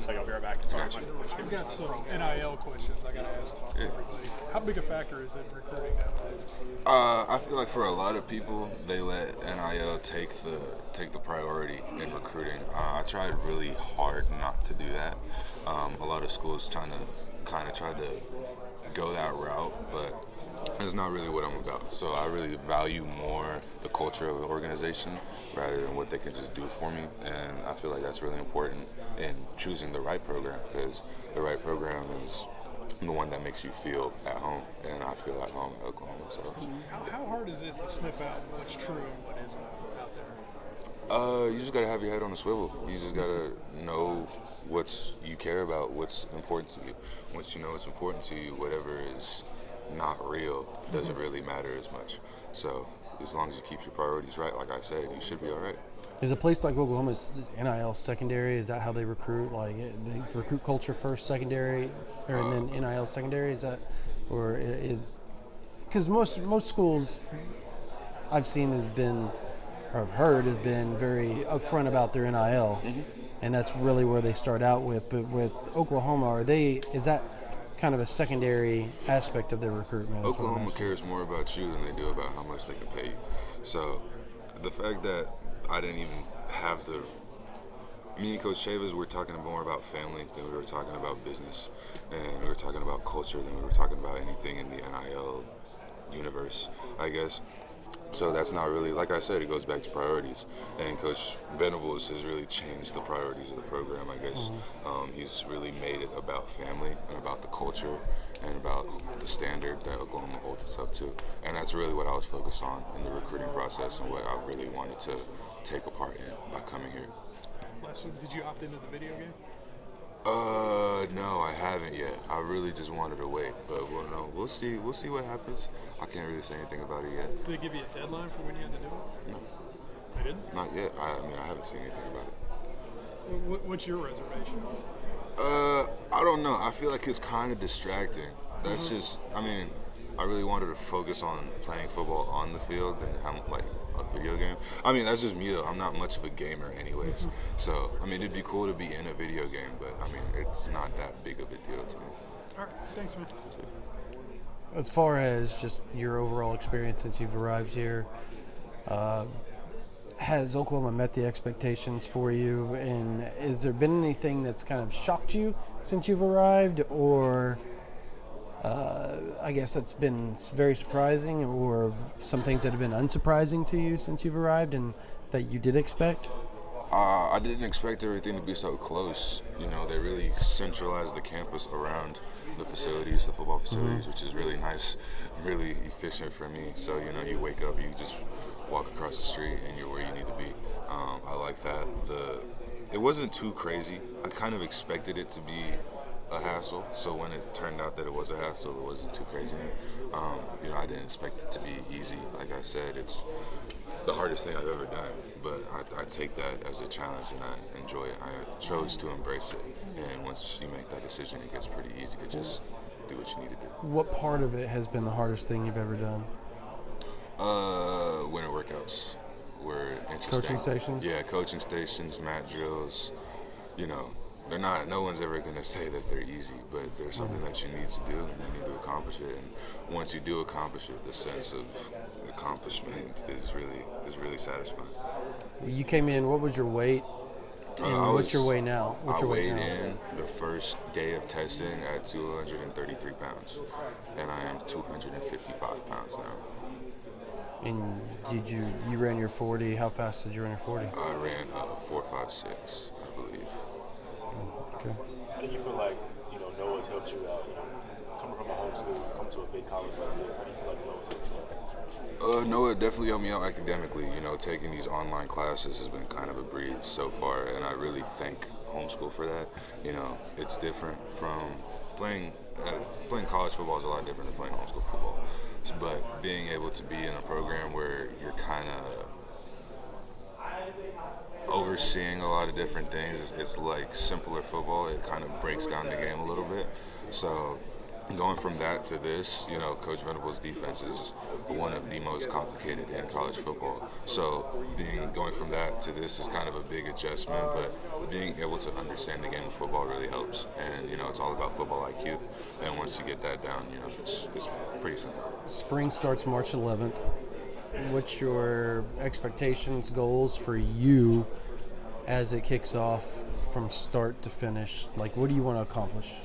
a second. I'll be right back. Sorry, Gotcha. I've got some NIL questions I got to ask everybody. How big a factor is it in recruiting nowadays? I feel like for a lot of people, they let NIL take the priority in recruiting. I tried really hard not to do that. A lot of schools kind of tried to go that route, but it's not really what I'm about. So I really value more the culture of the organization rather than what they can just do for me. And I feel like that's really important in choosing the right program, because the right program is the one that makes you feel at home, and I feel at home at Oklahoma. So, How hard is it to sniff out what's true and what isn't out there? you just gotta have your head on a swivel. You just gotta know what you care about, what's important to you. Once you know what's important to you, whatever is not real doesn't really matter as much. So, as long as you keep your priorities right, like I said, you should be all right. Is a place like Oklahoma's NIL secondary? Is that how they recruit? Like they recruit culture first, secondary, and then NIL secondary? Is that, or is because most schools I've seen has been, or I've heard has been very upfront about their NIL, and that's really where they start out with. But with Oklahoma, is that kind of a secondary aspect of their recruitment? Oklahoma cares more about you than they do about how much they can pay you. So the fact that I didn't even have me and Coach Chavis were talking more about family than we were talking about business, and we were talking about culture than we were talking about anything in the NIL universe, I guess. So that's not really, like I said, it goes back to priorities. And Coach Venables has really changed the priorities of the program, I guess. He's really made it about family and about the culture and about the standard that Oklahoma holds itself to. And that's really what I was focused on in the recruiting process and what I really wanted to take a part in by coming here. Last week, did you opt into the video game? No, I haven't yet. I really just wanted to wait, but we'll see what happens. I can't really say anything about it yet. Did they give you a deadline for when you had to do it? No, They didn't? not yet. I haven't seen anything about it. What's your reservation? I don't know. I feel like it's kind of distracting. That's just, I really wanted to focus on playing football on the field than like a video game. That's just me though. I'm not much of a gamer anyways. So, it'd be cool to be in a video game, but it's not that big of a deal to me. All right, thanks, man. As far as just your overall experience since you've arrived here, has Oklahoma met the expectations for you? And has there been anything that's kind of shocked you since you've arrived, or I guess that's been very surprising, or some things that have been unsurprising to you since you've arrived and that you did expect? I didn't expect everything to be so close. They really centralized the campus around the facilities, the football facilities, which is really nice, really efficient for me. So, you wake up, you just walk across the street and you're where you need to be. I like that. It wasn't too crazy. I kind of expected it to be a hassle, so when it turned out that it was a hassle, it wasn't too crazy. I didn't expect it to be easy. Like I said, it's the hardest thing I've ever done, but I take that as a challenge and I enjoy it. I chose to embrace it, and once you make that decision, it gets pretty easy to just do what you need to do. What part of it has been the hardest thing you've ever done? Winter workouts were interesting. Coaching stations? Yeah, coaching stations, mat drills. They're not. No one's ever going to say that they're easy, but they're something that you need to do and you need to accomplish it. And once you do accomplish it, the sense of accomplishment is really satisfying. You came in. What was your weight? And what's your weight now? I weighed in the first day of testing at 233 pounds, and I am 255 pounds now. And you ran your 40? How fast did you run your 40? I ran 4.56, I believe. Okay. How do you feel like, Noah's helped you out? Coming from a home school, come to a big college like this, how do you feel like Noah's helped you out in that situation? Noah definitely helped me out academically. Taking these online classes has been kind of a breeze so far, and I really thank homeschool for that. It's different from playing college football is a lot different than playing homeschool football. But being able to be in a program where you're kind of overseeing a lot of different things, it's like simpler football. It kind of breaks down the game a little bit. So going from that to this, Coach Venables' defense is one of the most complicated in college football. So going from that to this is kind of a big adjustment, but being able to understand the game of football really helps. And it's all about football IQ. And once you get that down, it's pretty simple. Spring starts March 11th. What's your expectations, goals for you as it kicks off from start to finish? Like, what do you want to accomplish?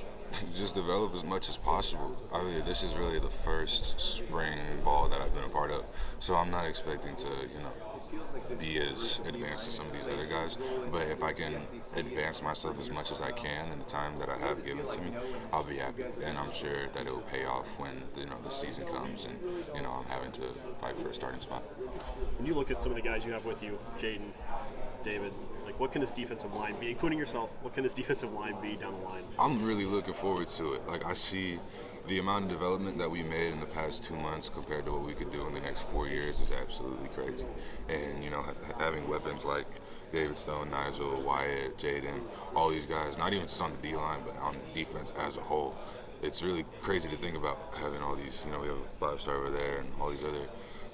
Just develop as much as possible. I mean, this is really the first spring ball that I've been a part of, so I'm not expecting to, be as advanced as some of these other guys. But if I can advance myself as much as I can in the time that I have given to me, I'll be happy. And I'm sure that it will pay off when the season comes and I'm having to fight for a starting spot. When you look at some of the guys you have with you, Jaden, David, like what can this defensive line be? Including yourself, what can this defensive line be down the line? I'm really looking forward to it. Like I see the amount of development that we made in the past 2 months compared to what we could do in the next 4 years is absolutely crazy. And having weapons like David Stone, Nigel, Wyatt, Jaden, all these guys, not even just on the D-line, but on defense as a whole, it's really crazy to think about having all these, we have a 5-star over there and all these other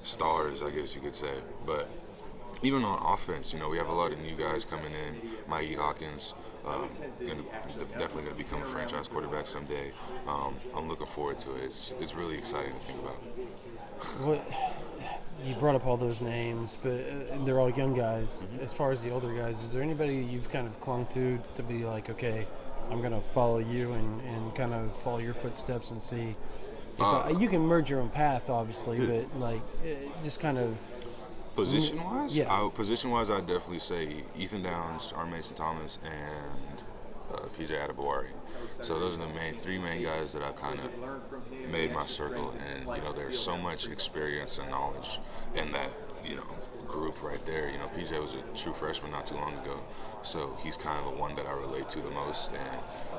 stars, I guess you could say. But even on offense, we have a lot of new guys coming in. Mikey Hawkins, definitely going to become a franchise quarterback someday. I'm looking forward to it. It's really exciting to think about. What you brought up all those names, but they're all young guys. As far as the older guys, is there anybody you've kind of clung to be like, okay, I'm going to follow you and kind of follow your footsteps and see if you can merge your own path, obviously, but like just kind of. Position-wise? Yeah. Position-wise, I'd definitely say Ethan Downs, R. Mason Thomas, and PJ Adebawari. So those are the three main guys that I've kind of made my circle. And, there's so much experience and knowledge in that, group right there. PJ was a true freshman not too long ago. So he's kind of the one that I relate to the most.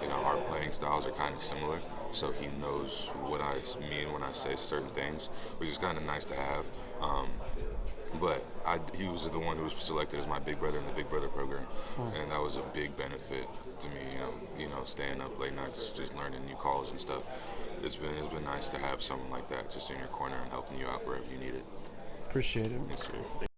And, our playing styles are kind of similar. So he knows what I mean when I say certain things, which is kind of nice to have. But he was the one who was selected as my big brother in the Big Brother program, and that was a big benefit to me. Staying up late nights, just learning new calls and stuff. It's been nice to have someone like that just in your corner and helping you out wherever you need it. Appreciate it. Yes, sir.